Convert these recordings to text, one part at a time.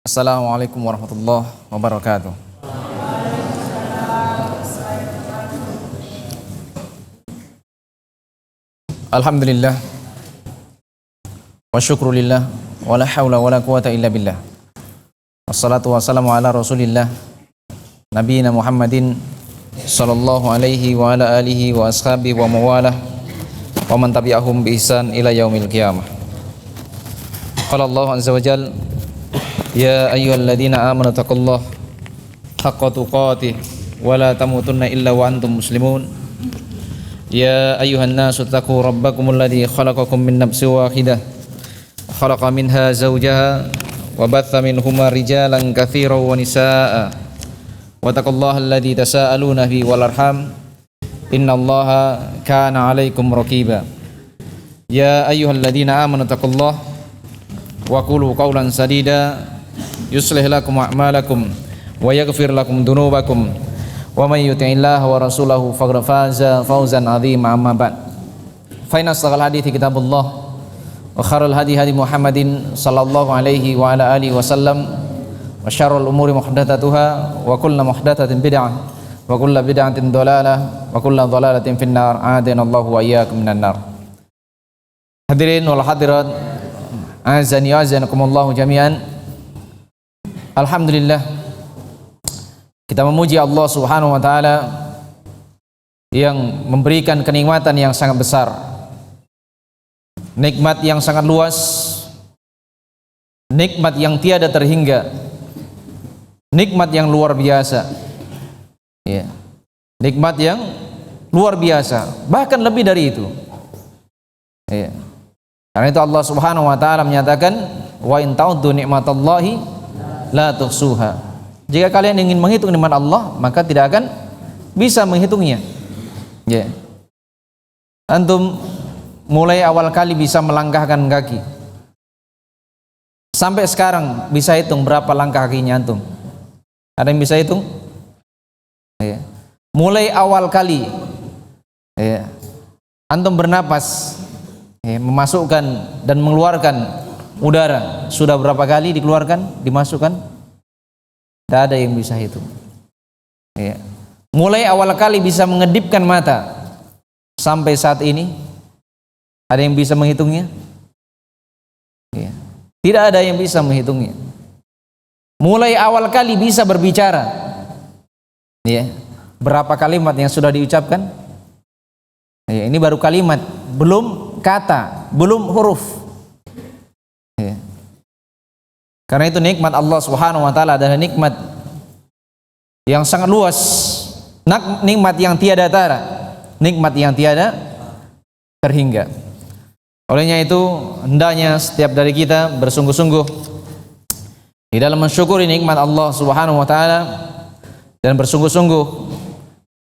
Assalamualaikum warahmatullahi wabarakatuh. Alhamdulillah wa syukrulillah wa la hawla wa la quwata illa billah. Wassalatu wassalamu ala rasulillah nabiyina Muhammadin sallallahu alaihi wa ala alihi wa ashabihi wa mawalah wa man tabi'ahum bi ihsan ila yaumil qiyamah. Qala Allah azza wa jalla, ya ayyuhalladzina amanu taqullaha haqqa tuqatih wa la tamutunna illa wa antum muslimun. Ya ayyuhan nasu taqu rabbakumul ladzi khalaqakum min nafsin wahidah khalaqa minha zawjaha wa batha minhuma rijalan katsiran wa nisaa'a wa taqullaha alladzi tasaaluna bihi wal arham innallaha kana 'alaikum raqiba. Ya ayyuhalladzina amanu taqullaha wa qulu qawlan sadida yuslih lakum a'malakum wa yaghfir lakum dhunubakum wa may yuti'illaha wa rasulahu faqad faza fawzan 'azima. Amma ba'd, fa inna asdaqal hadithi kitabullah wa khairul hadi hadi Muhammadin sallallahu alaihi wa ala alihi wasallam wa syarrul umuri muhdatsatuha wa kullu muhdatsatin bid'ah wa kullu bid'atin dhalalah wa kullu dhalalatin finnar. A'adana Allahu wa iyyakum minan nar. Hadirin wal hadirat, azani wa azanakumullahu jami'an. Alhamdulillah, kita memuji Allah Subhanahu wa taala yang memberikan kenikmatan yang sangat besar, nikmat yang sangat luas, nikmat yang tiada terhingga, nikmat yang luar biasa. Ya. Nikmat yang luar biasa, bahkan lebih dari itu. Ya. Karena itu Allah Subhanahu wa taala menyatakan, wa in ta'uddu ni'matallahi la tuhsuha. Jika kalian ingin menghitung nikmat Allah, maka tidak akan bisa menghitungnya. Ya. Antum mulai awal kali bisa melangkahkan kaki, sampai sekarang bisa hitung berapa langkah kakinya antum? Ada yang bisa hitung? Ya. Mulai awal kali, ya, antum bernapas, ya, memasukkan dan mengeluarkan udara, sudah berapa kali dikeluarkan, dimasukkan? Tidak ada yang bisa hitung. Ya. Mulai awal kali bisa mengedipkan mata sampai saat ini, ada yang bisa menghitungnya? Ya. Tidak ada yang bisa menghitungnya. Mulai awal kali bisa berbicara, ya, berapa kalimat yang sudah diucapkan? Ya, ini baru kalimat, belum kata, belum huruf. Ya. Karena itu nikmat Allah Subhanahu wa taala adalah nikmat yang sangat luas, nikmat yang tiada tara, nikmat yang tiada terhingga. Olehnya itu hendaknya setiap dari kita bersungguh-sungguh di dalam mensyukuri nikmat Allah Subhanahu wa taala dan bersungguh-sungguh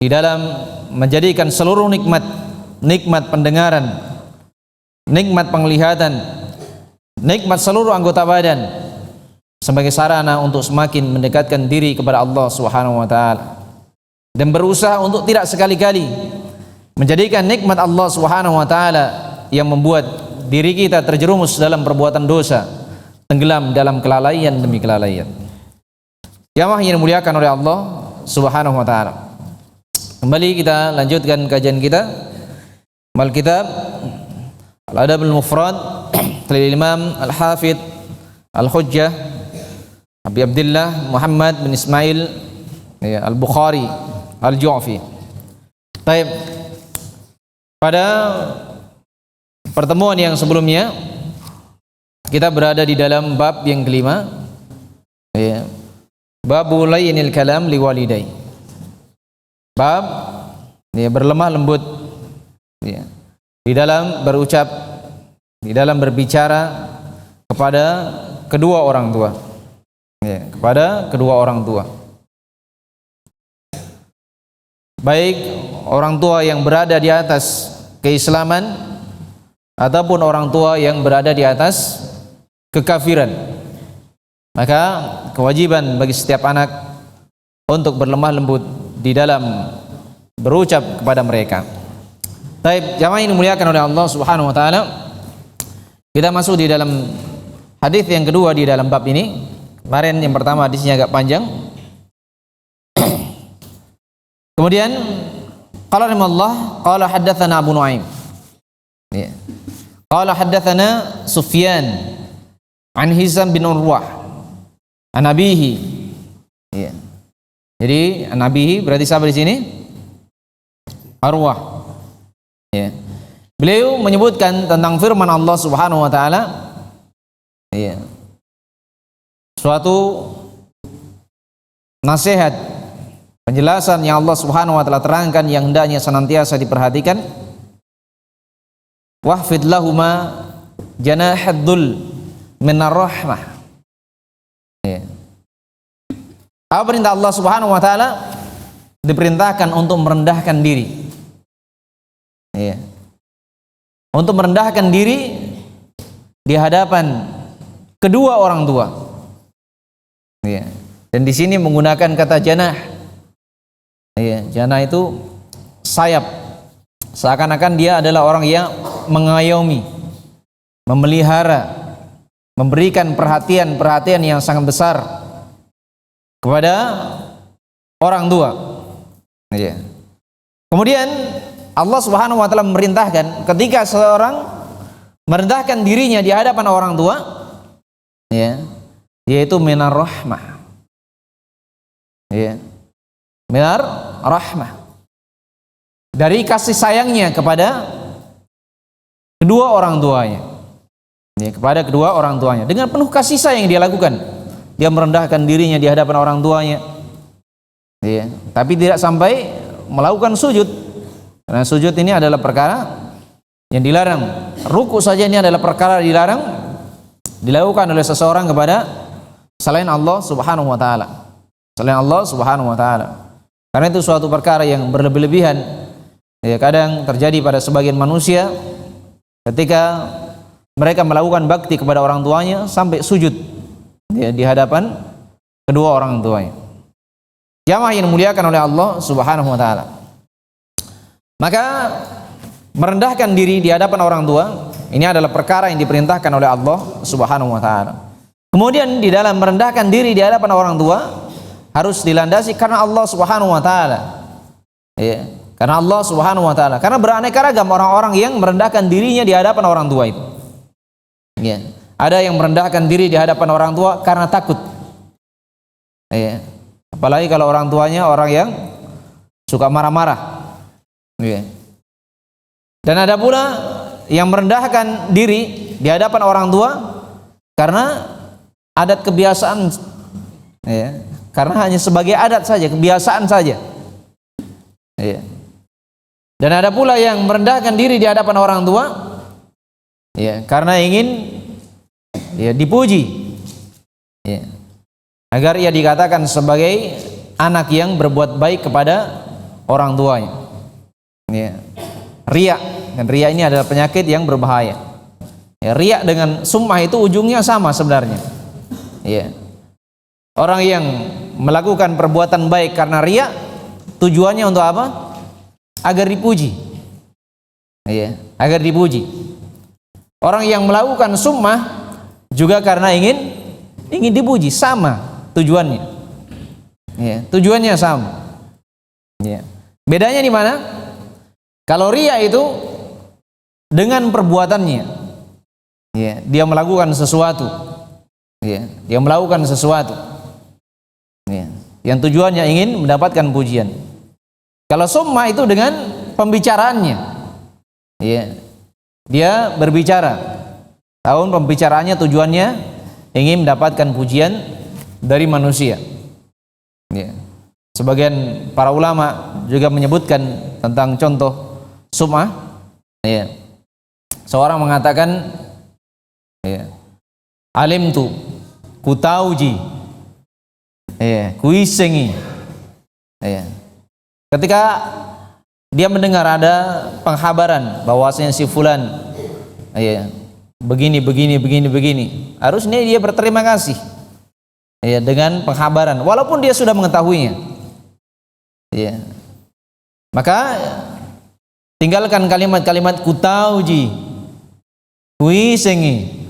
di dalam menjadikan seluruh nikmat, nikmat pendengaran, nikmat penglihatan, nikmat seluruh anggota badan sebagai sarana untuk semakin mendekatkan diri kepada Allah Subhanahu wa taala, dan berusaha untuk tidak sekali-kali menjadikan nikmat Allah Subhanahu wa taala yang membuat diri kita terjerumus dalam perbuatan dosa, tenggelam dalam kelalaian demi kelalaian. Jamaah yang dimuliakan oleh Allah Subhanahu wa taala. Kembali kita lanjutkan kajian kita mal kitab Al-Adabul Mufrad dari Imam Al-Hafidz Al-Hujjah Abi Abdullah Muhammad bin Ismail, ya, Al-Bukhari Al-Ju'fi. Baik, pada pertemuan yang sebelumnya kita berada di dalam bab yang kelima, ya, babul layyinil kalam liwalidai. Bab, ya, berlemah lembut, ya, di dalam berucap, di dalam berbicara kepada kedua orang tua. Ya, kepada kedua orang tua, baik orang tua yang berada di atas keislaman ataupun orang tua yang berada di atas kekafiran. Maka kewajiban bagi setiap anak untuk berlemah lembut di dalam berucap kepada mereka. Baik, jamaah ini dimuliakan oleh Allah Subhanahu wa taala. Kita masuk di dalam hadis yang kedua di dalam bab ini. Kemarin yang pertama hadisnya agak panjang. Kemudian qala rahimahullah qala haddatsana Abu Nuaim. Ya. Qala haddatsana Sufyan an Hizam bin Urwah an abihi. Ya. Jadi an abihi berarti siapa di sini? Arwah. Ya. Beliau menyebutkan tentang firman Allah Subhanahu wa taala, ya, suatu nasihat, penjelasan yang Allah Subhanahu wa taala terangkan yang hendaknya senantiasa diperhatikan. Wahfid lahuma janahadzul minar rahmah. Ya. Apa perintah Allah Subhanahu wa taala? Diperintahkan untuk merendahkan diri. Ya. Untuk merendahkan diri di hadapan kedua orang tua. Ya. Dan di sini menggunakan kata janah. Ya, janah itu sayap. Seakan-akan dia adalah orang yang mengayomi, memelihara, memberikan perhatian yang sangat besar kepada orang tua. Ya. Kemudian Allah Subhanahu wa taala memerintahkan ketika seorang merendahkan dirinya di hadapan orang tua, ya, yaitu minar rahmah. Ya. Minar rahmah. Dari kasih sayangnya kepada kedua orang tuanya. Ya, kepada kedua orang tuanya. Dengan penuh kasih sayang dia lakukan. Dia merendahkan dirinya di hadapan orang tuanya. Ya, tapi tidak sampai melakukan sujud. Karena sujud ini adalah perkara yang dilarang. Ruku saja ini adalah perkara dilarang dilakukan oleh seseorang kepada selain Allah Subhanahu wa taala. Selain Allah Subhanahu wa taala. Karena itu suatu perkara yang berlebih-lebihan. Ya, kadang terjadi pada sebagian manusia ketika mereka melakukan bakti kepada orang tuanya sampai sujud, ya, di hadapan kedua orang tuanya. Jamaah yang dimuliakan oleh Allah Subhanahu wa taala. Maka merendahkan diri di hadapan orang tua ini adalah perkara yang diperintahkan oleh Allah Subhanahu wa taala. Kemudian di dalam merendahkan diri di hadapan orang tua harus dilandasi karena Allah Subhanahu wa taala. Ya, karena Allah Subhanahu wa taala. Karena beraneka ragam orang-orang yang merendahkan dirinya di hadapan orang tua itu. Ya, ada yang merendahkan diri di hadapan orang tua karena takut. Ya, apalagi kalau orang tuanya orang yang suka marah-marah. Ya. Dan ada pula yang merendahkan diri di hadapan orang tua karena adat kebiasaan, ya, karena hanya sebagai adat saja, kebiasaan saja. Ya. Dan ada pula yang merendahkan diri di hadapan orang tua, ya, karena ingin, ya, dipuji, ya, agar ia dikatakan sebagai anak yang berbuat baik kepada orang tuanya. Ya. Riya, dan riya ini adalah penyakit yang berbahaya. Ya, riya dengan sum'ah itu ujungnya sama sebenarnya. Ya. Orang yang melakukan perbuatan baik karena riya, tujuannya untuk apa? Agar dipuji. Ya, agar dipuji. Orang yang melakukan sum'ah juga karena ingin dipuji, sama tujuannya. Ya, tujuannya sama. Ya. Bedanya di mana? Kalau riya itu dengan perbuatannya, ya, dia melakukan sesuatu, ya, dia melakukan sesuatu, ya, yang tujuannya ingin mendapatkan pujian. Kalau summa itu dengan pembicaraannya, ya, dia berbicara, tahun pembicaraannya tujuannya ingin mendapatkan pujian dari manusia. Ya. Sebagian para ulama juga menyebutkan tentang contoh sum'ah, ya. Seorang mengatakan, ya, alimtu, kutauji, ya, kuisengi, ya. Ketika dia mendengar ada penghabaran bahwasanya si fulan, ya, begini, harusnya dia berterima kasih, ya, dengan penghabaran walaupun dia sudah mengetahuinya, ya. Maka tinggalkan kalimat-kalimat kutauji, kuisengi,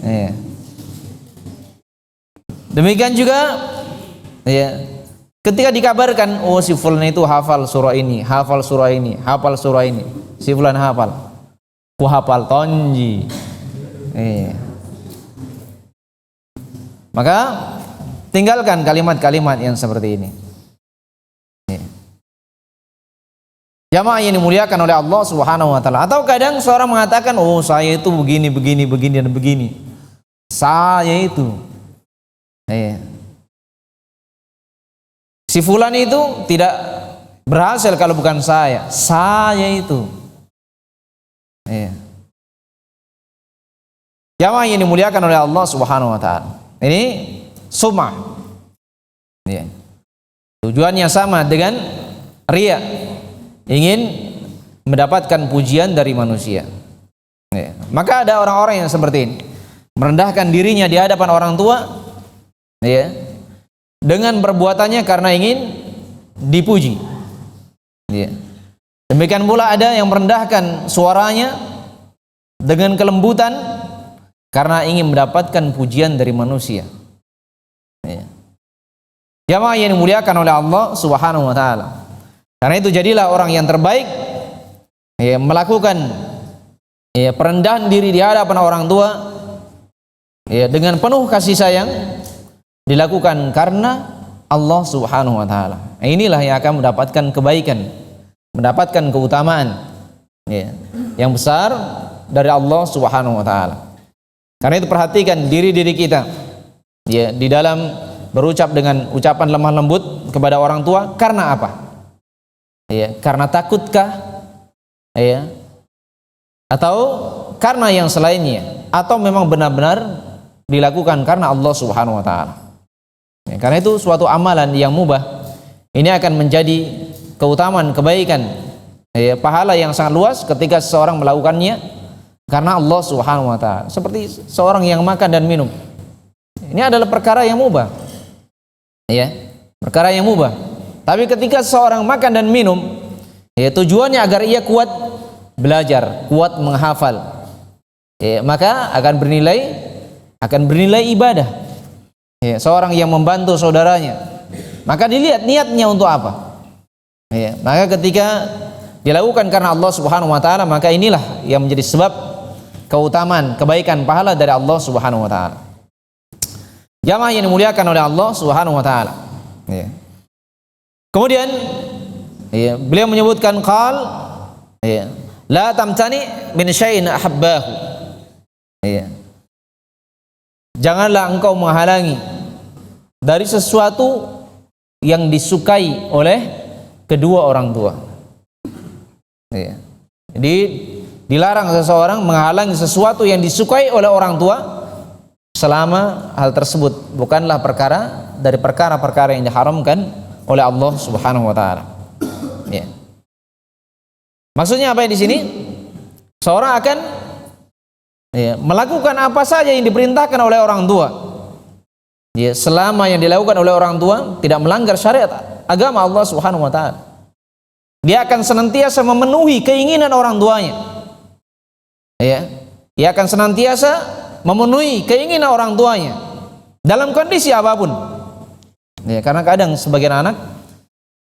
ya. Demikian juga ya, ketika dikabarkan oh si fulan itu hafal surah ini, hafal surah ini, hafal surah ini, si fulan hafal, ku hafal tonji. Maka tinggalkan kalimat-kalimat yang seperti ini. Jamaah yang dimuliakan oleh Allah Subhanahu wa taala. Atau kadang seorang mengatakan, "Oh, saya itu begini, begini, begini dan begini." Saya itu si fulan itu tidak berhasil kalau bukan saya. Saya itu. Jamaah yang dimuliakan oleh Allah Subhanahu wa taala. Ini sum'ah. Tujuannya sama dengan riya. Ingin mendapatkan pujian dari manusia. Maka ada orang-orang yang seperti ini, merendahkan dirinya di hadapan orang tua, dengan perbuatannya karena ingin dipuji. Demikian pula ada yang merendahkan suaranya dengan kelembutan karena ingin mendapatkan pujian dari manusia. Jamaah yang dimuliakan oleh Allah Subhanahu wa taala. Karena itu jadilah orang yang terbaik melakukan perendahan diri di hadapan orang tua dengan penuh kasih sayang, dilakukan karena Allah Subhanahu wa taala. Inilah yang akan mendapatkan kebaikan, mendapatkan keutamaan yang besar dari Allah Subhanahu wa taala. Karena itu perhatikan diri-diri kita di dalam berucap dengan ucapan lemah lembut kepada orang tua karena apa? Karena takutkah? Atau karena yang selainnya? Atau memang benar-benar dilakukan karena Allah Subhanahu wa taala? Karena itu suatu amalan yang mubah ini akan menjadi keutamaan, kebaikan, pahala yang sangat luas ketika seseorang melakukannya karena Allah Subhanahu wa taala. Seperti seorang yang makan dan minum. Ini adalah perkara yang mubah. Perkara yang mubah. Tapi ketika seorang makan dan minum, tujuannya agar ia kuat belajar, kuat menghafal, maka akan bernilai ibadah. Seorang yang membantu saudaranya, maka dilihat niatnya untuk apa. Maka ketika dilakukan karena Allah Subhanahu wa taala, maka inilah yang menjadi sebab keutamaan, kebaikan, pahala dari Allah Subhanahu wa taala. Jamaah yang dimuliakan oleh Allah Subhanahu wa taala. Kemudian beliau menyebutkan qal la tamtani min syai'in ahabbahu. Janganlah engkau menghalangi dari sesuatu yang disukai oleh kedua orang tua. Jadi dilarang seseorang menghalangi sesuatu yang disukai oleh orang tua selama hal tersebut bukanlah perkara dari perkara-perkara yang diharamkan oleh Allah Subhanahu wa taala. Maksudnya apa di sini? Seorang akan melakukan apa saja yang diperintahkan oleh orang tua. Selama yang dilakukan oleh orang tua tidak melanggar syariat agama Allah Subhanahu wa taala. Dia akan senantiasa memenuhi keinginan orang tuanya. Dia akan senantiasa memenuhi keinginan orang tuanya dalam kondisi apapun. Karena kadang sebagian anak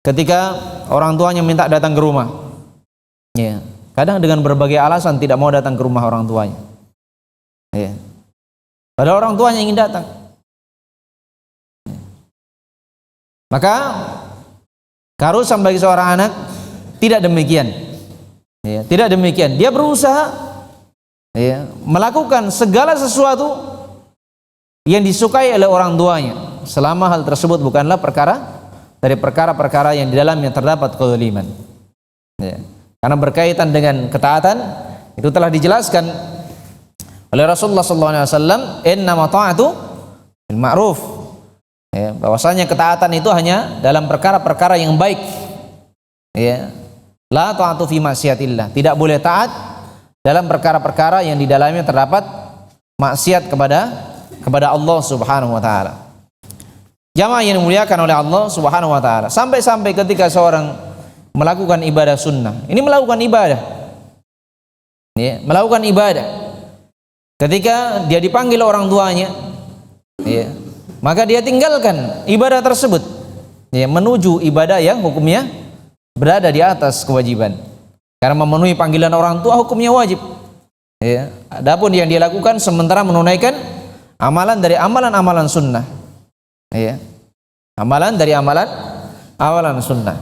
ketika orang tuanya minta datang ke rumah, kadang dengan berbagai alasan tidak mau datang ke rumah orang tuanya. Padahal orang tuanya ingin datang. Maka keharusan bagi seorang anak tidak demikian. Tidak demikian. Dia berusaha melakukan segala sesuatu yang disukai oleh orang tuanya selama hal tersebut bukanlah perkara dari perkara-perkara yang di dalamnya terdapat kezaliman. Karena berkaitan dengan ketaatan itu telah dijelaskan oleh Rasulullah SAW, innama ta'atu bil ma'ruf. Bahwasanya ketaatan itu hanya dalam perkara-perkara yang baik. La ta'atu fi maksiatillah. Tidak boleh taat dalam perkara-perkara yang di dalamnya terdapat maksiat kepada Allah Subhanahu wa taala. Jamaah yang dimuliakan oleh Allah Subhanahu wa taala. Sampai-sampai ketika seorang melakukan ibadah sunnah, ini melakukan ibadah. Melakukan ibadah. Ketika dia dipanggil orang tuanya, maka dia tinggalkan ibadah tersebut, ya, menuju ibadah yang hukumnya berada di atas kewajiban. Karena memenuhi panggilan orang tua hukumnya wajib. Ya, adapun yang dia lakukan sementara menunaikan amalan dari amalan-amalan sunnah. Ya, amalan dari amalan sunnah.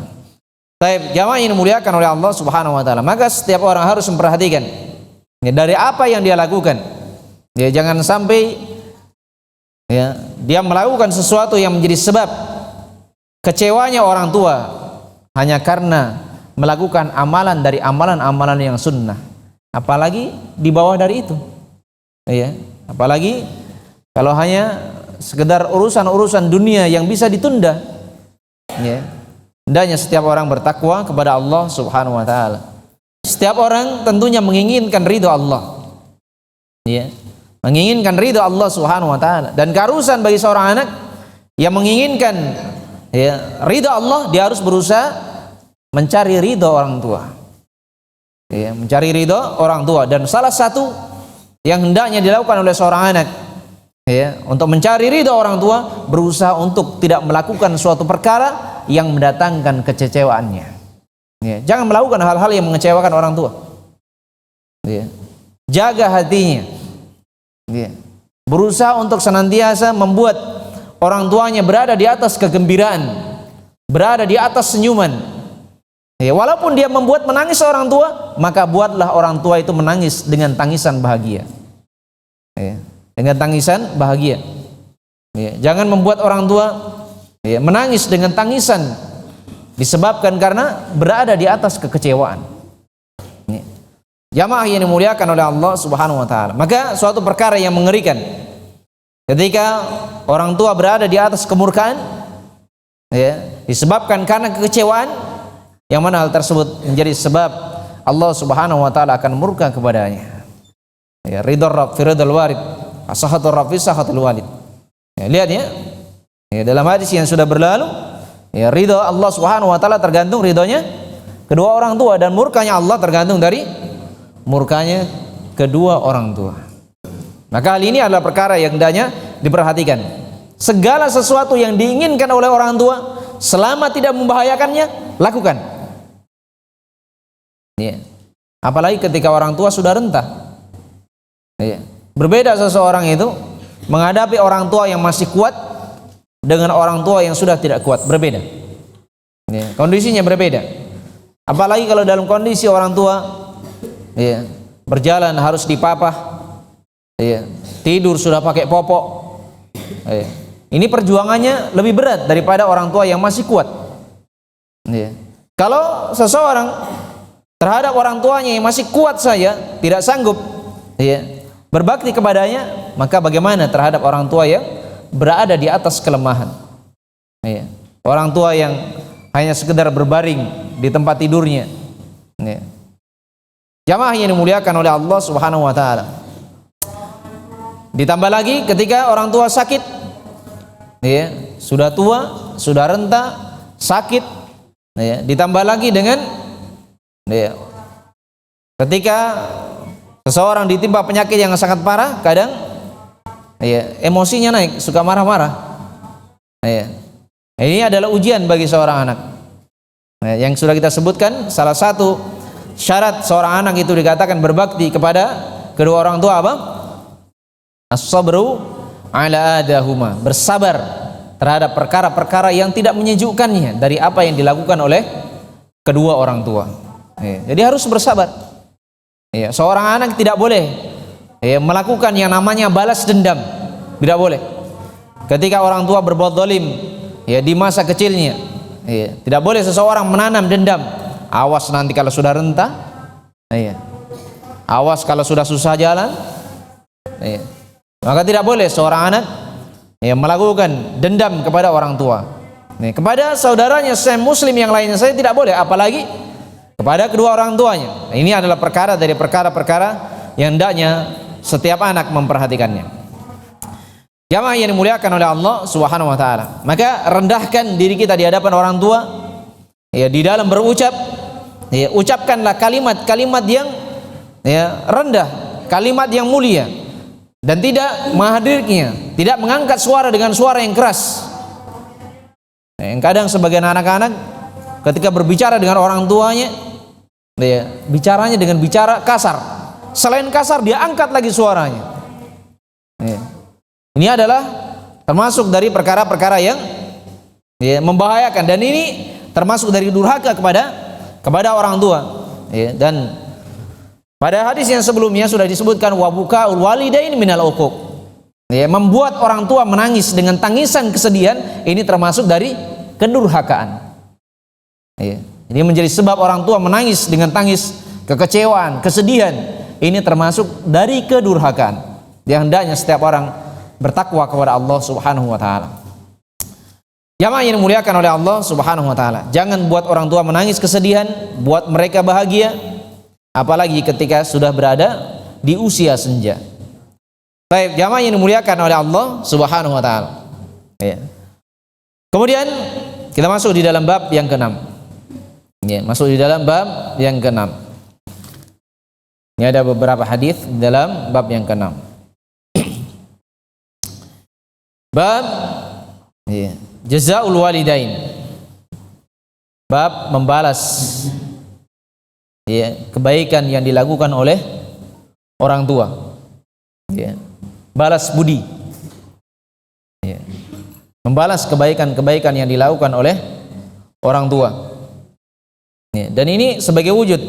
Baik, jamaah yang dimuliakan oleh Allah Subhanahu wa taala. Maka setiap orang harus memperhatikan, ya, dari apa yang dia lakukan. Ya, jangan sampai, ya, dia melakukan sesuatu yang menjadi sebab kecewanya orang tua hanya karena melakukan amalan dari amalan-amalan yang sunnah. Apalagi di bawah dari itu. Ya, apalagi kalau hanya sekedar urusan-urusan dunia yang bisa ditunda. Ya, hendaknya setiap orang bertakwa kepada Allah Subhanahu wa taala. Setiap orang tentunya menginginkan ridho Allah. Ya, menginginkan ridho Allah Subhanahu wa taala. Dan keharusan bagi seorang anak yang menginginkan, ya, ridho Allah, dia harus berusaha mencari ridho orang tua. Ya, mencari ridho orang tua. Dan salah satu yang hendaknya dilakukan oleh seorang anak, ya, untuk mencari ridho orang tua, berusaha untuk tidak melakukan suatu perkara yang mendatangkan kekecewaannya. Ya, jangan melakukan hal-hal yang mengecewakan orang tua. Ya, jaga hatinya. Ya, berusaha untuk senantiasa membuat orang tuanya berada di atas kegembiraan, berada di atas senyuman. Ya, walaupun dia membuat menangis orang tua, maka buatlah orang tua itu menangis dengan tangisan bahagia. Ya, dengan tangisan bahagia. Ya, jangan membuat orang tua, ya, menangis dengan tangisan disebabkan karena berada di atas kekecewaan. Ya, jamaah yang dimuliakan oleh Allah Subhanahu wa taala. Maka suatu perkara yang mengerikan ketika orang tua berada di atas kemurkaan, ya, disebabkan karena kekecewaan, yang mana hal tersebut menjadi sebab Allah Subhanahu wa taala akan murka kepadanya. Ya, ridha Rabb fi ridhal walid, sahatul Rabb fi sahatul walid. Ya, lihat ya. Ya, dalam hadis yang sudah berlalu, ya, ridha Allah Subhanahu wa taala tergantung ridhonya kedua orang tua, dan murkanya Allah tergantung dari murkanya kedua orang tua. Maka hal ini adalah perkara yang hendaknya diperhatikan. Segala sesuatu yang diinginkan oleh orang tua selama tidak membahayakannya, lakukan. Ya. Apalagi ketika orang tua sudah renta. Ya. Berbeda seseorang itu menghadapi orang tua yang masih kuat dengan orang tua yang sudah tidak kuat, berbeda. Ya. Kondisinya berbeda. Apalagi kalau dalam kondisi orang tua, ya, berjalan harus dipapah, ya, tidur sudah pakai popok. Ya. Ini perjuangannya lebih berat daripada orang tua yang masih kuat. Ya. Kalau seseorang terhadap orang tuanya yang masih kuat saja tidak sanggup, ya, berbakti kepadanya, maka bagaimana terhadap orang tua yang berada di atas kelemahan? Ya. Orang tua yang hanya sekedar berbaring di tempat tidurnya. Ya. Jamaah yang dimuliakan oleh Allah Subhanahu wa taala. Ditambah lagi ketika orang tua sakit, ya, sudah tua, sudah renta, sakit, ya, ditambah lagi dengan, ya, ketika seseorang ditimpa penyakit yang sangat parah, kadang, ya, emosinya naik, suka marah-marah. Ya. Ini adalah ujian bagi seorang anak. Ya, yang sudah kita sebutkan, salah satu syarat seorang anak itu dikatakan berbakti kepada kedua orang tua apa? As-sabru ala adahuma, bersabar terhadap perkara-perkara yang tidak menyejukkannya dari apa yang dilakukan oleh kedua orang tua. Ya, jadi harus bersabar. Ya, seorang anak tidak boleh, ya, melakukan yang namanya balas dendam, tidak boleh. Ketika orang tua berbuat zalim, ya, di masa kecilnya, ya, tidak boleh seseorang menanam dendam. Awas nanti kalau sudah renta, ya, awas kalau sudah susah jalan, ya. Maka tidak boleh seorang anak, ya, melakukan dendam kepada orang tua. Ya, kepada saudaranya muslim yang lainnya saya tidak boleh, apalagi kepada kedua orang tuanya. Ini adalah perkara dari perkara-perkara yang hendaknya setiap anak memperhatikannya. Jamaah yang dimuliakan oleh Allah Subhanahu wa taala. Maka rendahkan diri kita di hadapan orang tua, ya, di dalam berucap, ya, ucapkanlah kalimat-kalimat yang, ya, rendah, kalimat yang mulia. dan tidak menghadirnya, tidak mengangkat suara dengan suara yang keras. Yang kadang sebagian anak-anak ketika berbicara dengan orang tuanya, ya, bicaranya dengan bicara kasar. Selain kasar, dia angkat lagi suaranya. Ya. Ini adalah termasuk dari perkara-perkara yang ya, membahayakan, dan ini termasuk dari durhaka kepada orang tua. Ya, dan pada hadis yang sebelumnya sudah disebutkan wabukaul walidain minal uquq. Ya, membuat orang tua menangis dengan tangisan kesedihan, ini termasuk dari kedurhakaan. Ya, ini menjadi sebab orang tua menangis dengan tangis kekecewaan, kesedihan. Ini termasuk dari kedurhakaan. Yang hendaknya setiap orang bertakwa kepada Allah Subhanahu wa taala. Jamaah yang dimuliakan oleh Allah Subhanahu wa taala, jangan buat orang tua menangis kesedihan, buat mereka bahagia, apalagi ketika sudah berada di usia senja. Baik, jamaah yang dimuliakan oleh Allah Subhanahu wa taala. Ya. Kemudian kita masuk di dalam bab yang ke-6. Ya, masuk di dalam bab yang ke-6. Ini ada beberapa hadis dalam bab yang ke-6. Bab ya, jazaul walidain. Bab membalas ya, kebaikan yang dilakukan oleh orang tua. Ya, balas budi. Ya, membalas kebaikan-kebaikan yang dilakukan oleh orang tua. Ya, dan ini sebagai wujud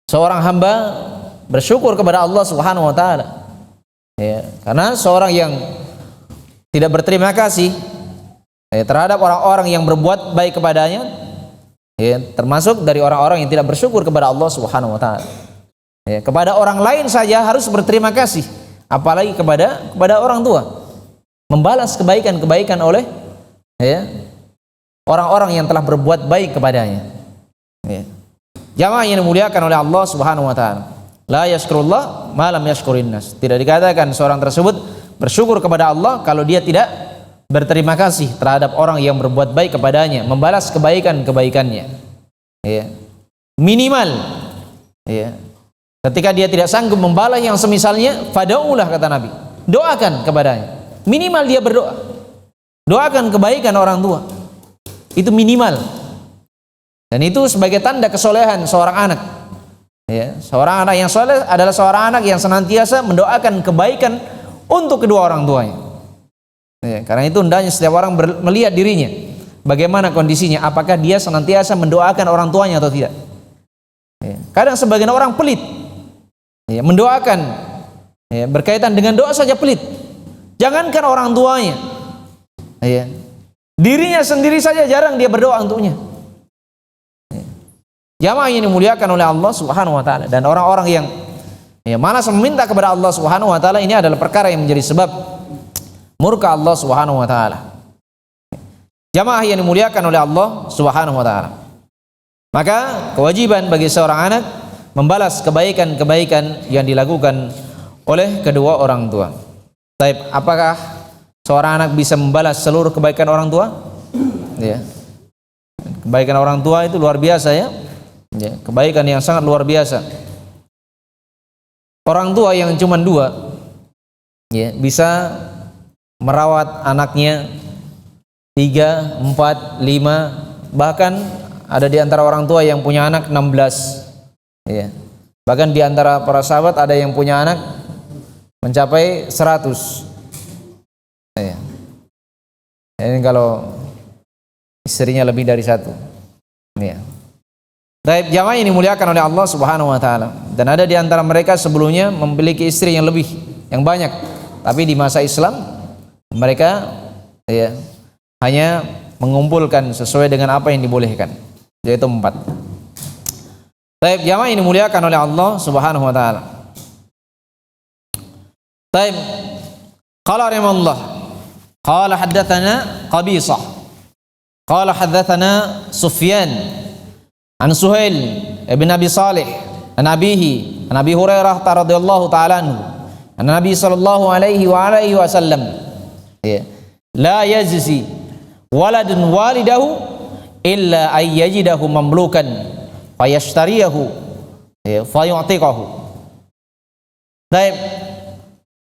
seorang hamba bersyukur kepada Allah Subhanahu wa taala. Ya, karena seorang yang tidak berterima kasih terhadap orang-orang yang berbuat baik kepadanya, ya, termasuk dari orang-orang yang tidak bersyukur kepada Allah Subhanahu wa taala. Ya, kepada orang lain saja harus berterima kasih, apalagi kepada orang tua. Membalas kebaikan-kebaikan oleh ya, orang-orang yang telah berbuat baik kepadanya. Ya. Jamaah yang dimuliakan oleh Allah Subhanahu wa taala. La yashkurullah ma lam yashkurin nas. Tidak dikatakan seorang tersebut bersyukur kepada Allah kalau dia tidak berterima kasih terhadap orang yang berbuat baik kepadanya, membalas kebaikan-kebaikannya. Ya. Minimal ya, ketika dia tidak sanggup membalas yang semisalnya, fadaulah kata Nabi, doakan kepadanya. Minimal dia berdoa, doakan kebaikan orang tua, itu minimal. Dan itu sebagai tanda kesolehan seorang anak. Ya, seorang anak yang soleh adalah seorang anak yang senantiasa mendoakan kebaikan untuk kedua orang tuanya. Ya, karena itu hendaknya setiap orang melihat dirinya, bagaimana kondisinya, apakah dia senantiasa mendoakan orang tuanya atau tidak. Ya, kadang sebagian orang pelit, ya, mendoakan ya, berkaitan dengan doa saja pelit. Jangankan orang tuanya, ya, dirinya sendiri saja jarang dia berdoa untuknya. Ya. Jamaah yang dimuliakan oleh Allah Subhanahu wa taala, dan orang-orang yang ya, malas meminta kepada Allah Subhanahu wa taala, ini adalah perkara yang menjadi sebab murka Allah Subhanahu wa taala. Jamaah yang dimuliakan oleh Allah Subhanahu wa taala. Maka kewajiban bagi seorang anak membalas kebaikan-kebaikan yang dilakukan oleh kedua orang tua. Baik, apakah seorang anak bisa membalas seluruh kebaikan orang tua? Ya. Kebaikan orang tua itu luar biasa ya. Ya, kebaikan yang sangat luar biasa. Orang tua yang cuma dua ya, bisa merawat anaknya 3, 4, 5, bahkan ada di antara orang tua yang punya anak 16 ya. Bahkan di antara para sahabat ada yang punya anak mencapai 100 ya. Ini kalau istrinya lebih dari satu ya. Baik, jamaah yang dimuliakan oleh Allah Subhanahu wa taala, dan ada di antara mereka sebelumnya memiliki istri yang lebih, yang banyak, tapi di masa Islam mereka ya hanya mengumpulkan sesuai dengan apa yang dibolehkan, yaitu 4. Baik, jamaah yang dimuliakan oleh Allah Subhanahu wa taala. Baik, qala rahimahullah, qala haddatsana Qabisah, qala haddatsana Sufyan an Suhail ibn Abi Salih an abihi an Abi Hurairah radhiyallahu ta'ala anhu an Nabi sallallahu alaihi wasallam la yajzi waladun walidahu illa ay yajidahu mamlukan fayashtariyahu fayu'tiqahu. Baik,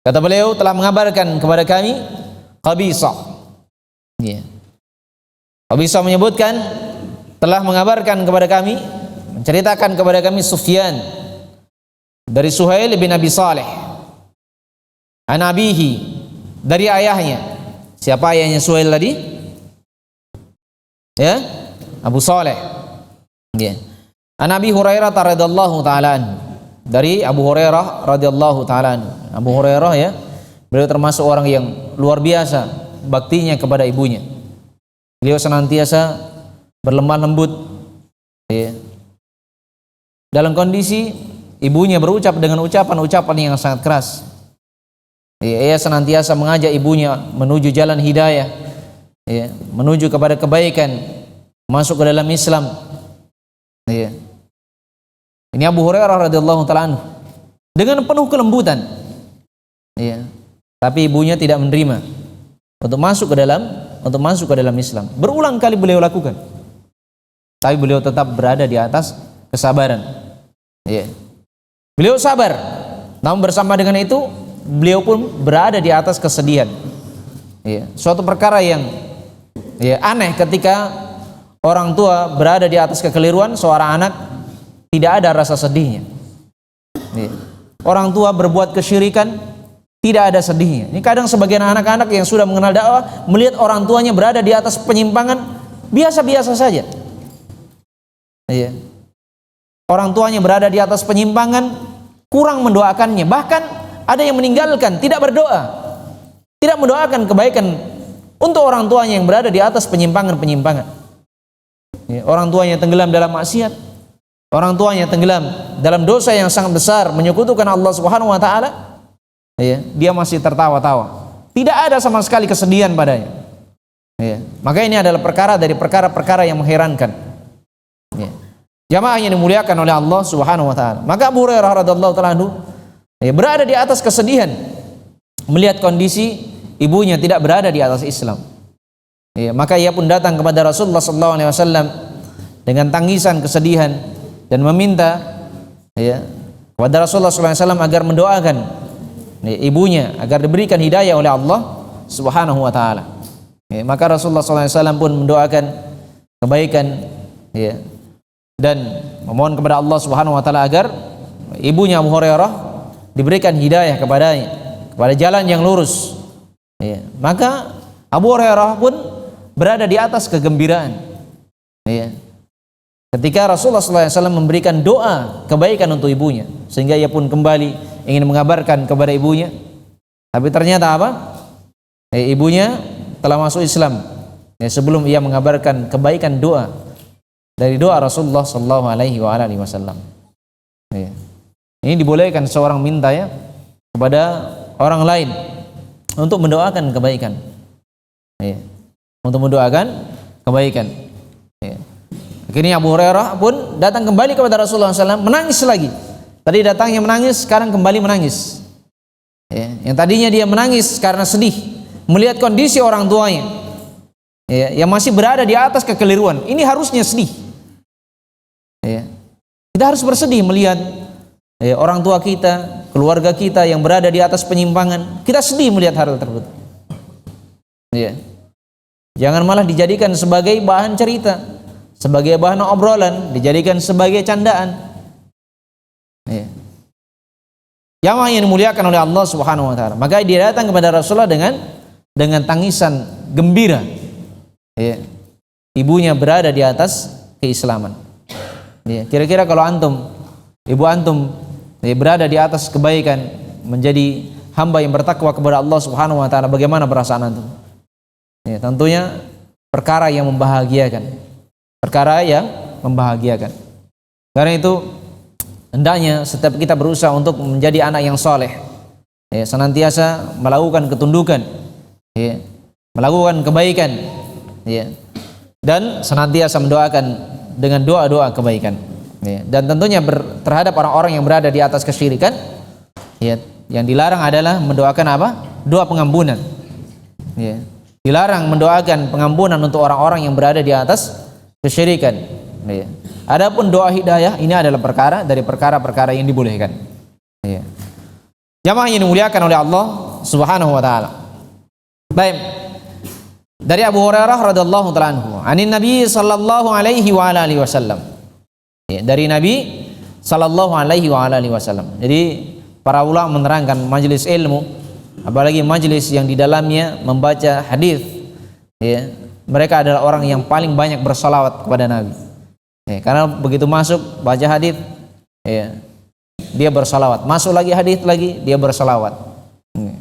Kata beliau, telah mengabarkan kepada kami Qabisah. Ya. Qabisah menyebutkan telah mengabarkan kepada kami, menceritakan kepada kami Sufyan dari Suhail bin Abi Saleh, an abihi, dari ayahnya. Siapa ayahnya Suhail tadi? Ya, Abu Saleh. Ya. An Abi Hurairah radhiyallahu taala anhu, dari Abu Hurairah radhiyallahu taala anhu. Abu Hurairah, ya, beliau termasuk orang yang luar biasa baktinya kepada ibunya. Beliau senantiasa berlemah lembut, ya, dalam kondisi ibunya berucap dengan ucapan-ucapan yang sangat keras. Ya, ia senantiasa mengajak ibunya menuju jalan hidayah, ya, menuju kepada kebaikan, masuk ke dalam Islam. Ya. Ini Abu Hurairah radhiyallahu taala anhu dengan penuh kelembutan. Ya. Tapi ibunya tidak menerima untuk masuk ke dalam Islam. Berulang kali beliau lakukan. Tapi beliau tetap berada di atas kesabaran. Ya. Beliau sabar. Namun bersama dengan itu beliau pun berada di atas kesedihan. Ya. Suatu perkara yang, ya, aneh ketika orang tua berada di atas kekeliruan seorang anak, tidak ada rasa sedihnya. Ya. Orang tua berbuat kesyirikan, tidak ada sedihnya. Ini kadang sebagian anak-anak yang sudah mengenal dakwah melihat orang tuanya berada di atas penyimpangan, biasa-biasa saja. Iya. Orang tuanya berada di atas penyimpangan, kurang mendoakannya. Bahkan ada yang meninggalkan, tidak berdoa, tidak mendoakan kebaikan untuk orang tuanya yang berada di atas penyimpangan-penyimpangan. Ya, orang tuanya tenggelam dalam maksiat, orang tuanya tenggelam dalam dosa yang sangat besar, menyekutukan Allah Subhanahu wa taala. Ya, dia masih tertawa-tawa, tidak ada sama sekali kesedihan padanya. Ya, maka ini adalah perkara dari perkara-perkara yang mengherankan. Ya. Jamaah yang dimuliakan oleh Allah Subhanahu wa taala. Maka Abu Hurairah radhiyallahu taala anhu, ya, berada di atas kesedihan melihat kondisi ibunya tidak berada di atas Islam. Ya, maka ia pun datang kepada Rasulullah sallallahu alaihi wasallam dengan tangisan kesedihan dan meminta, ya, kepada Rasulullah sallallahu alaihi wasallam agar mendoakan, ya, ibunya agar diberikan hidayah oleh Allah Subhanahu wa taala. Ya, maka Rasulullah sallallahu alaihi wasallam pun mendoakan kebaikan, ya, dan memohon kepada Allah Subhanahu wa taala agar ibunya Abu Hurairah diberikan hidayah kepadanya, kepada jalan yang lurus. Ya, maka Abu Hurairah pun berada di atas kegembiraan. Ya. Ketika Rasulullah SAW memberikan doa kebaikan untuk ibunya, sehingga ia pun kembali ingin mengabarkan kepada ibunya, tapi ternyata apa? Ibunya telah masuk Islam, ya, sebelum ia mengabarkan kebaikan doa dari doa Rasulullah Sallallahu Alaihi Wasallam. Ya. Ini dibolehkan seorang minta, ya, kepada orang lain untuk mendoakan kebaikan, ya, untuk mendoakan kebaikan. Ya. Akhirnya Abu Hurairah pun datang kembali kepada Rasulullah SAW, menangis lagi. Tadi datangnya menangis, sekarang kembali menangis. Ya. Yang tadinya dia menangis karena sedih melihat kondisi orang tuanya, ya, yang masih berada di atas kekeliruan. Ini harusnya sedih. Ya. Kita harus bersedih melihat, ya, orang tua kita, keluarga kita yang berada di atas penyimpangan. Kita sedih melihat hal tersebut. Ya. Jangan malah dijadikan sebagai bahan cerita, sebagai bahan obrolan, dijadikan sebagai candaan. Ya. Jamaah yang dimuliakan oleh Allah Subhanahu wa taala. Maka dia datang kepada Rasulullah dengan tangisan gembira. Ya. Ibunya berada di atas keislaman. Ya. Kira-kira kalau antum, ibu antum, ya, berada di atas kebaikan, menjadi hamba yang bertakwa kepada Allah Subhanahu wa taala, bagaimana perasaan antum? Ya, tentunya perkara yang membahagiakan. Perkara yang membahagiakan. Karena itu hendaknya setiap kita berusaha untuk menjadi anak yang soleh, ya, senantiasa melakukan ketundukan, ya, melakukan kebaikan, ya, dan senantiasa mendoakan dengan doa-doa kebaikan, ya. Dan tentunya terhadap orang-orang yang berada di atas kesyirikan, ya, yang dilarang adalah mendoakan apa? Doa pengampunan, ya. Dilarang mendoakan pengampunan untuk orang-orang yang berada di atas kesyirikan, ya. Adapun doa hidayah, ini adalah perkara dari perkara-perkara yang dibolehkan, ya. Jamaah yang dimuliakan oleh Allah Subhanahu wa taala. Baik. Dari Abu Hurairah radhiyallahu taala anhu, anin Nabi sallallahu alaihi wa alihi wasallam. Ya, dari Nabi sallallahu alaihi wa alihi wasallam. Jadi para ulama menerangkan majelis ilmu, apalagi majelis yang di dalamnya membaca hadis, ya, mereka adalah orang yang paling banyak bersalawat kepada Nabi. Ya, karena begitu masuk baca hadis, ya, dia bersalawat. Masuk lagi hadis lagi, dia bersalawat. Ya.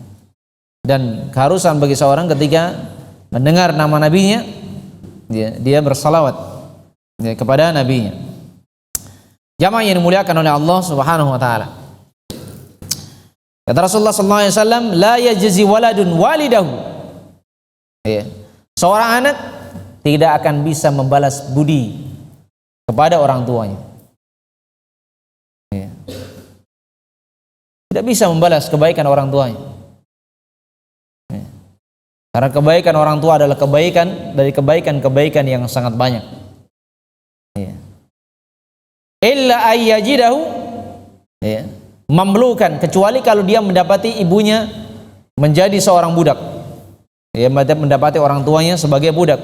Dan keharusan bagi seorang ketika mendengar nama nabinya, ya, dia bersalawat, ya, kepada nabinya. Jamaah yang dimuliakan oleh Allah Subhanahu wa taala. Kata Rasulullah sallallahu alaihi wasallam, la yajzi waladun walidahu. Ya. Seorang anak tidak akan bisa membalas budi kepada orang tuanya. Ya. Tidak bisa membalas kebaikan orang tuanya. Ya. Karena kebaikan orang tua adalah kebaikan dari kebaikan-kebaikan yang sangat banyak. Ya. Illa ayyajidahu, ya, mamlukan, kecuali kalau dia mendapati ibunya menjadi seorang budak, ya, mendapati orang tuanya sebagai budak,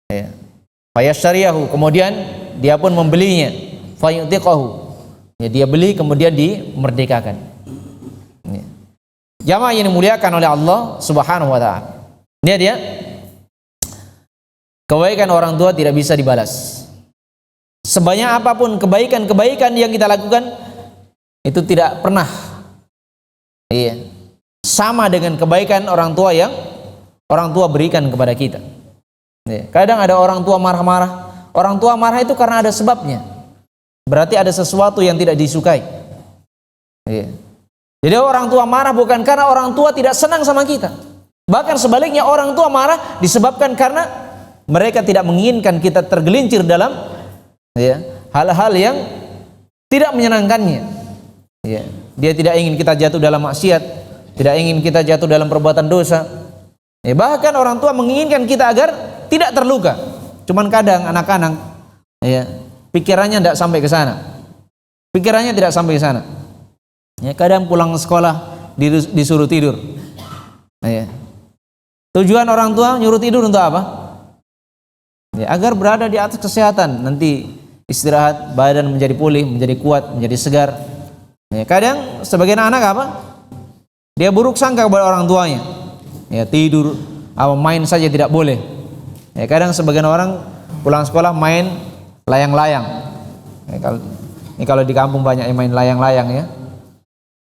ya, fayashtariyahu, kemudian dia pun membelinya, fayutiqahu, ya, dia beli kemudian dimerdekakan. Ya. Jamaah yang dimuliakan oleh Allah Subhanahu wa taala. Ini dia kebaikan orang tua tidak bisa dibalas. Sebanyak apapun kebaikan-kebaikan yang kita lakukan, itu tidak pernah, iya, sama dengan kebaikan orang tua yang orang tua berikan kepada kita. Iya. Kadang ada orang tua marah-marah. Orang tua marah itu karena ada sebabnya. Berarti ada sesuatu yang tidak disukai. Iya. Jadi orang tua marah bukan karena orang tua tidak senang sama kita. Bahkan sebaliknya, orang tua marah disebabkan karena mereka tidak menginginkan kita tergelincir dalam, ya, hal-hal yang tidak menyenangkannya. Ya, dia tidak ingin kita jatuh dalam maksiat, tidak ingin kita jatuh dalam perbuatan dosa. Ya, bahkan orang tua menginginkan kita agar tidak terluka. Cuman kadang anak-anak, ya, pikirannya tidak sampai ke sana. Pikirannya tidak sampai ke sana. Ya, kadang pulang sekolah disuruh tidur. Ya. Tujuan orang tua nyuruh tidur untuk apa? Ya, agar berada di atas kesehatan, nanti istirahat, badan menjadi pulih, menjadi kuat, menjadi segar. Ya, kadang sebagian anak apa? Dia buruk sangka kepada orang tuanya. Ya, tidur, main saja tidak boleh. Ya, kadang sebagian orang pulang sekolah main layang-layang. Ya, kalau di kampung banyak yang main layang-layang, ya.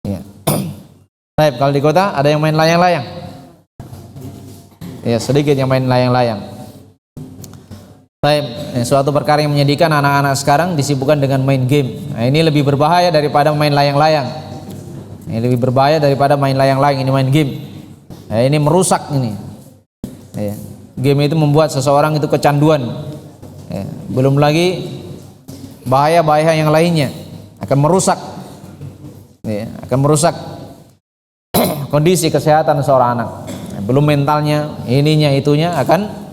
Ya. Baik, kalau di kota ada yang main layang-layang. Ya, sedikit yang main layang-layang. Baik, suatu perkara yang menyedihkan, anak-anak sekarang disibukkan dengan main game. Nah, ini lebih berbahaya daripada main layang-layang. Ini lebih berbahaya daripada main layang-layang, ini main game. Nah, ini merusak ini. Ya. Game itu membuat seseorang itu kecanduan. Ya. Belum lagi bahaya-bahaya yang lainnya, akan merusak. Ya, akan merusak kondisi kesehatan seorang anak. Ya, belum mentalnya, ininya, itunya akan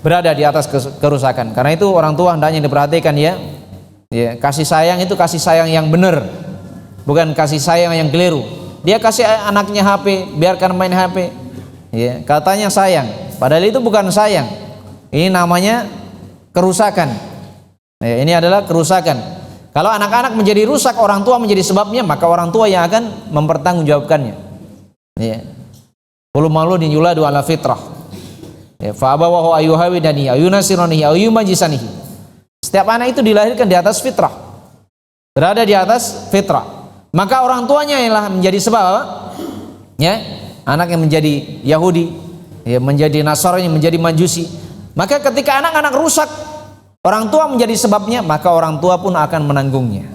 berada di atas kerusakan. Karena itu orang tua hendaknya diperhatikan, ya. Ya, kasih sayang itu kasih sayang yang benar, bukan kasih sayang yang keliru. Dia kasih anaknya HP, biarkan main HP. Ya, katanya sayang, padahal itu bukan sayang. Ini namanya kerusakan. Ya, ini adalah kerusakan. Kalau anak-anak menjadi rusak, orang tua menjadi sebabnya, maka orang tua yang akan mempertanggungjawabkannya. Ya. Qul mauludin yuladu ala fitrah. Ya, fa abawahu ayyuhawidani ayyunasiranihi ayyumajisanihi. Setiap anak itu dilahirkan di atas fitrah, berada di atas fitrah. Maka orang tuanya ialah menjadi sebab apa? Ya, anak yang menjadi Yahudi, ya, menjadi Nasrani, menjadi Majusi. Maka ketika anak-anak rusak, orang tua menjadi sebabnya, maka orang tua pun akan menanggungnya.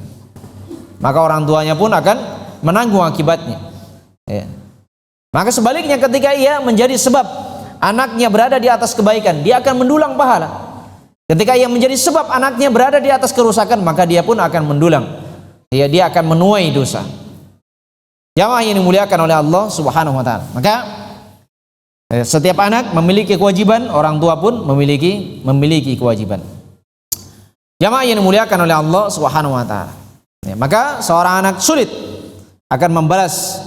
Maka orang tuanya pun akan menanggung akibatnya. Ya. Maka sebaliknya, ketika ia menjadi sebab anaknya berada di atas kebaikan, dia akan mendulang pahala. Ketika ia menjadi sebab anaknya berada di atas kerusakan, maka dia pun akan mendulang. Ya, dia akan menuai dosa. Jamaah yang dimuliakan oleh Allah Subhanahu wa taala. Maka setiap anak memiliki kewajiban, orang tua pun memiliki kewajiban. Jamaah yang dimuliakan oleh Allah Subhanahu wa taala. Ya, maka seorang anak sulit akan membalas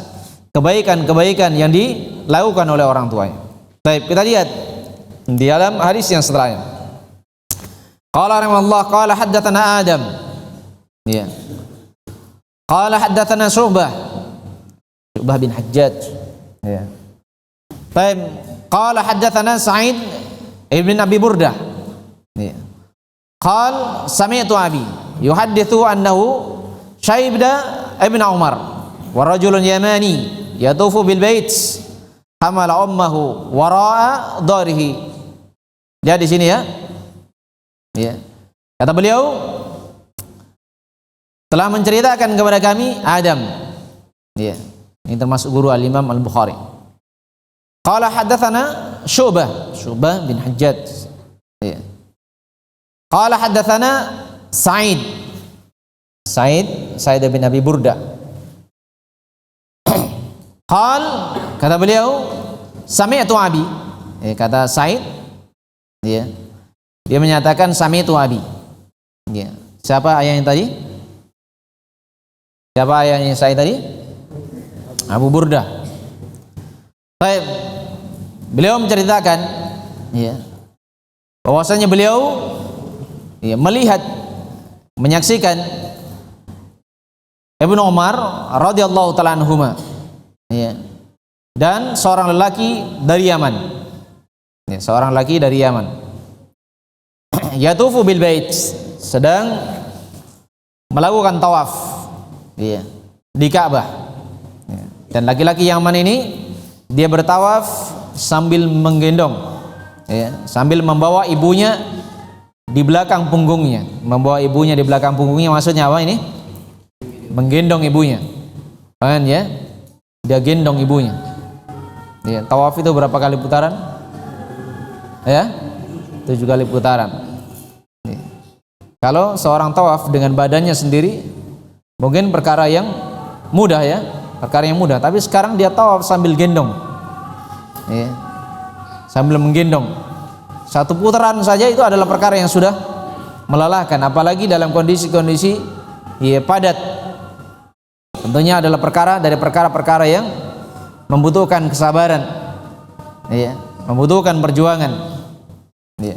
kebaikan-kebaikan yang dilakukan oleh orang tuanya. Baik, kita lihat di dalam hadis yang setelahnya. Qala rahimahullah qala haddatsana Adam. Ya. Qala haddatsana Syu'bah bin Hajjaj. Ya. Baik, qala haddatsana Sa'id ibn Abi Burdah. Ya. Qal sami'tu abi yuhaddithu annahu Syaibda ibn Umar wa rajulun yamani yatufu bil bait hamala ummuhu wara'a darihi. Lihat di sini ya. Ya. Kata beliau, telah menceritakan kepada kami Adam. Ya. Ini termasuk guru al-Imam Al-Bukhari. Qala haddatsana Syu'bah bin Hajjaj. Ya. Qala haddatsana Sa'id bin Abi Burda. Qal, kata beliau, sami'tu abi. Kata Sa'id, ya. Dia menyatakan sami'tu abi. Ya. Siapa ayahnya tadi? Siapa ayahnya Sa'id tadi? Abu Burda. Baik. Beliau menceritakan, ya, bahwasanya beliau, ya, melihat, menyaksikan Ibnu Umar radhiyallahu ta'ala anhuma, ya, dan seorang lelaki dari Yaman, ya, seorang lelaki dari Yaman, yatufu bil bait, sedang melakukan tawaf, ya, di Ka'bah, ya. Dan laki-laki Yaman ini dia bertawaf sambil menggendong, ya, sambil membawa ibunya di belakang punggungnya, maksudnya apa ini? Menggendong ibunya, kan, ya? Dia gendong ibunya. Ya, tawaf itu berapa kali putaran? Ya, 7 kali putaran. Ya. Kalau seorang tawaf dengan badannya sendiri, mungkin perkara yang mudah, ya, Tapi sekarang dia tawaf sambil gendong, ya, sambil menggendong. 1 putaran saja itu adalah perkara yang sudah melelahkan, apalagi dalam kondisi-kondisi, ya, padat. Tentunya adalah perkara yang membutuhkan kesabaran, ya, membutuhkan perjuangan, ya.